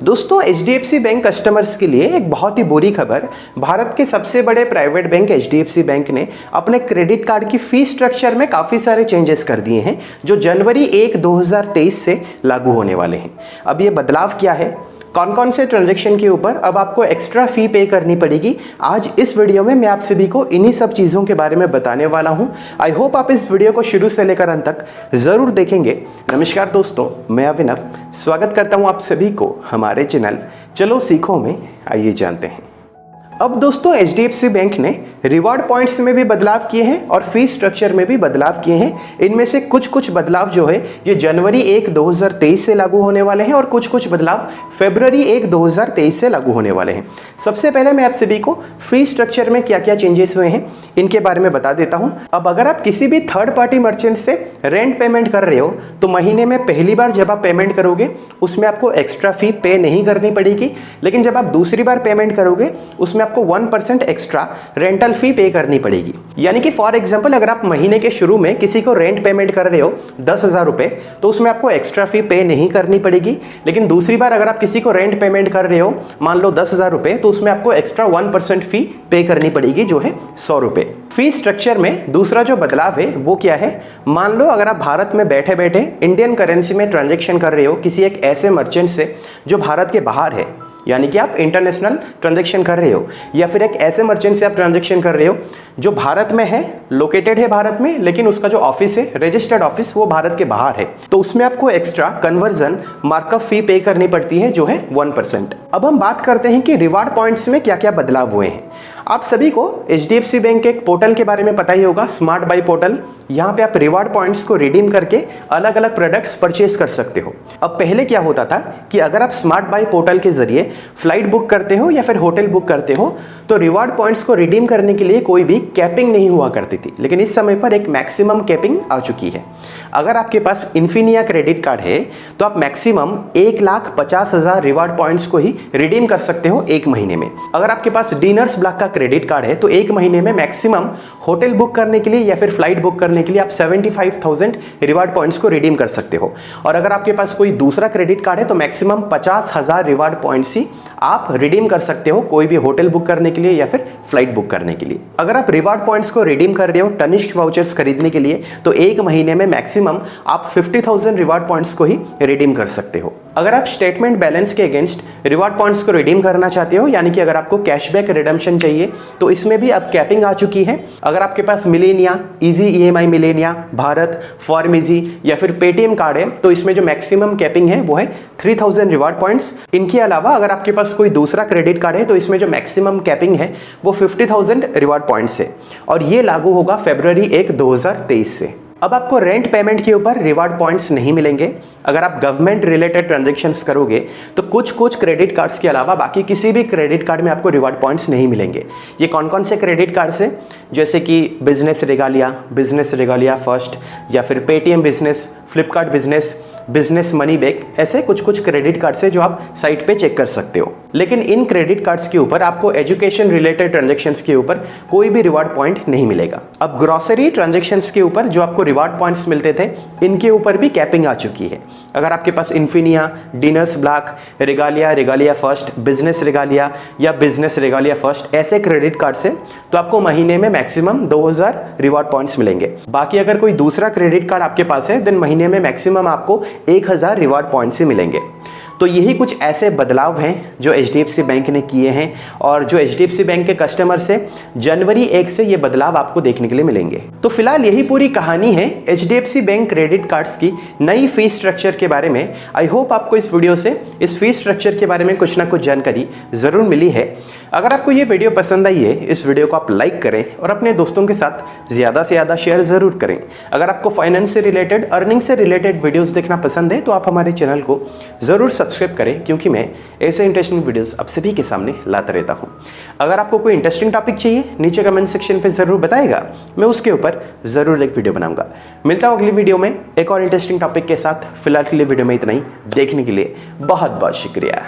दोस्तों HDFC bank customers के लिए एक बहुत ही बुरी खबर। भारत के सबसे बड़े प्राइवेट बैंक HDFC बैंक ने अपने क्रेडिट कार्ड की फीस स्ट्रक्चर में काफ़ी सारे चेंजेस कर दिए हैं जो जनवरी 1, 2023 से लागू होने वाले हैं। अब ये बदलाव क्या है, कौन कौन से ट्रांजैक्शन के ऊपर अब आपको एक्स्ट्रा फ़ी पे करनी पड़ेगी, आज इस वीडियो में मैं आप सभी को इन्हीं सब चीज़ों के बारे में बताने वाला हूं। आई होप आप इस वीडियो को शुरू से लेकर अंत तक ज़रूर देखेंगे। नमस्कार दोस्तों, मैं अभिनव स्वागत करता हूं आप सभी को हमारे चैनल चलो सीखो में। आइए जानते हैं। अब दोस्तों HDFC बैंक ने रिवॉर्ड पॉइंट्स में भी बदलाव किए हैं और फीस स्ट्रक्चर में भी बदलाव किए हैं। इनमें से कुछ बदलाव जो है ये जनवरी 1, 2023 से लागू होने वाले हैं और कुछ बदलाव फरवरी 1, 2023 से लागू होने वाले हैं। सबसे पहले मैं आप सभी को फीस स्ट्रक्चर में क्या क्या चेंजेस हुए हैं इनके बारे में बता देता हूं। अब अगर आप किसी भी थर्ड पार्टी मर्चेंट से रेंट पेमेंट कर रहे हो तो महीने में पहली बार जब आप पेमेंट करोगे उसमें आपको एक्स्ट्रा फी पे नहीं करनी पड़ेगी, लेकिन जब आप दूसरी बार पेमेंट करोगे उसमें आपको 1% एक्स्ट्रा रेंटल फी पे करनी पड़ेगी। यानी कि फॉर एग्जांपल अगर आप महीने के शुरू में किसी को रेंट पेमेंट कर रहे हो 10,000 रुपए तो उसमें आपको एक्स्ट्रा फी पे नहीं करनी पड़ेगी, लेकिन दूसरी बार अगर आप किसी को रेंट पेमेंट कर रहे हो मान लो 10,000 रुपए तो उसमें आपको एक्स्ट्रा 1% फी पे करनी पड़ेगी जो है 100 रुपए। फी स्ट्रक्चर में दूसरा जो बदलाव है वो क्या है, मान लो अगर आप भारत में बैठे बैठे इंडियन करेंसी में ट्रांजेक्शन कर रहे हो किसी एक ऐसे मर्चेंट से जो भारत के बाहर है, यानी कि आप इंटरनेशनल ट्रांजैक्शन कर रहे हो, या फिर एक ऐसे मर्चेंट से आप ट्रांजैक्शन कर रहे हो जो भारत में है, लोकेटेड है भारत में, लेकिन उसका जो ऑफिस है रजिस्टर्ड ऑफिस वो भारत के बाहर है, तो उसमें आपको एक्स्ट्रा कन्वर्जन मार्कअप फी पे करनी पड़ती है जो है 1%। अब हम बात करते हैं कि रिवार्ड पॉइंट्स में क्या क्या बदलाव हुए हैं। आप सभी को HDFC बैंक के एक पोर्टल के बारे में पता ही होगा, स्मार्ट बाई पोर्टल। यहाँ पे आप रिवार्ड पॉइंट्स को रिडीम करके अलग अलग प्रोडक्ट्स परचेज कर सकते हो। अब पहले क्या होता था कि अगर आप स्मार्ट बाई पोर्टल के जरिए फ्लाइट बुक करते हो या फिर होटल बुक करते हो तो रिवार्ड पॉइंट्स को रिडीम करने के लिए कोई भी कैपिंग नहीं हुआ करती थी, लेकिन इस समय पर एक मैक्सिमम कैपिंग आ चुकी है। अगर आपके पास इन्फिनिया क्रेडिट कार्ड है तो आप मैक्सिमम 1,50,000 रिवार्ड पॉइंट्स को ही रिडीम कर सकते हो एक महीने में। अगर आपके पास डिनर्स ब्लॉक का क्रेडिट कार्ड है तो एक महीने में मैक्सिमम होटल बुक करने के लिए या फिर फ्लाइट बुक करने के लिए आप 75,000 रिवार्ड पॉइंट्स को रिडीम कर सकते हो। और अगर आपके पास कोई दूसरा क्रेडिट कार्ड है तो मैक्सिमम 50,000 रिवार्ड पॉइंट्स ही आप रिडीम कर सकते हो कोई भी होटल बुक करने के लिए या फिर फ्लाइट बुक करने के लिए। अगर आप रिवार्ड पॉइंट्स को रिडीम कर रहे हो तनिष्क वाउचर्स खरीदने के लिए तो एक महीने में मैक्सिमम आप 50,000 रिवार्ड पॉइंट्स को ही रिडीम कर सकते हो। अगर आप स्टेटमेंट बैलेंस के अगेंस्ट रिवार्ड पॉइंट्स को रिडीम करना चाहते हो, यानी कि अगर आपको कैशबैक रिडम्पशन चाहिए तो इसमें भी अब कैपिंग आ चुकी है। अगर आपके पास Millennia, easy EMI Millennia, Bharat, form easy या फिर पेटीएम कार्ड है तो इसमें जो मैक्सिमम कैपिंग है वो है 3,000 रिवार्ड पॉइंट्स। इनके अलावा अगर आपके पास कोई दूसरा क्रेडिट कार्ड है तो इसमें जो मैक्सिमम कैपिंग है वो 50,000 रिवार्ड पॉइंट्स है और ये लागू होगा फरवरी 1, 2023 से। अब आपको रेंट पेमेंट के ऊपर रिवार्ड पॉइंट्स नहीं मिलेंगे। अगर आप गवर्नमेंट रिलेटेड ट्रांजैक्शंस करोगे तो कुछ क्रेडिट कार्ड्स के अलावा बाकी किसी भी क्रेडिट कार्ड में आपको रिवार्ड पॉइंट्स नहीं मिलेंगे। ये कौन कौन से क्रेडिट कार्ड्स हैं, जैसे कि बिजनेस रेगालिया फर्स्ट या फिर Paytm business, Flipkart business, business money back, ऐसे कुछ क्रेडिट कार्ड्स है जो आप साइट पे चेक कर सकते हो। लेकिन इन क्रेडिट कार्ड्स के ऊपर आपको एजुकेशन रिलेटेड ट्रांजैक्शंस के ऊपर कोई भी रिवार्ड पॉइंट नहीं मिलेगा। अब ग्रोसरी ट्रांजैक्शंस के ऊपर जो आपको रिवार्ड पॉइंट्स मिलते थे इनके ऊपर भी कैपिंग आ चुकी है। अगर आपके पास Infinia, Diners block, Regalia first, business Regalia या बिजनेस रेगालिया फर्स्ट ऐसे क्रेडिट कार्ड्स हैं तो आपको महीने में मैक्सिमम 2,000 रिवार्ड पॉइंट्स मिलेंगे। बाकी अगर कोई दूसरा क्रेडिट कार्ड आपके पास है देन महीने में मैक्सिमम आपको 1,000 रिवार्ड पॉइंट्स ही मिलेंगे। तो यही कुछ ऐसे बदलाव हैं जो HDFC बैंक ने किए हैं और जो HDFC बैंक के कस्टमर से जनवरी 1 से ये बदलाव आपको देखने के लिए मिलेंगे। तो फिलहाल यही पूरी कहानी है HDFC बैंक क्रेडिट कार्ड्स की नई फीस स्ट्रक्चर के बारे में। आई होप आपको इस वीडियो से इस फीस स्ट्रक्चर के बारे में कुछ ना कुछ जानकारी ज़रूर मिली है। अगर आपको ये वीडियो पसंद आई है इस वीडियो को आप लाइक करें और अपने दोस्तों के साथ ज़्यादा से ज़्यादा शेयर ज़रूर करें। अगर आपको फाइनेंस से रिलेटेड, अर्निंग से रिलेटेड वीडियोस देखना पसंद है तो आप हमारे चैनल को ज़रूर सब्सक्राइब करें, क्योंकि मैं ऐसे इंटरेस्टिंग वीडियोस आप सभी के सामने लाता रहता हूँ। अगर आपको कोई इंटरेस्टिंग टॉपिक चाहिए नीचे कमेंट सेक्शन पर ज़रूर बताएगा, मैं उसके ऊपर ज़रूर एक वीडियो बनाऊंगा। मिलता हूँ अगली वीडियो में एक और इंटरेस्टिंग टॉपिक के साथ। फिलहाल के लिए वीडियो में इतना ही। देखने के लिए बहुत बहुत शुक्रिया।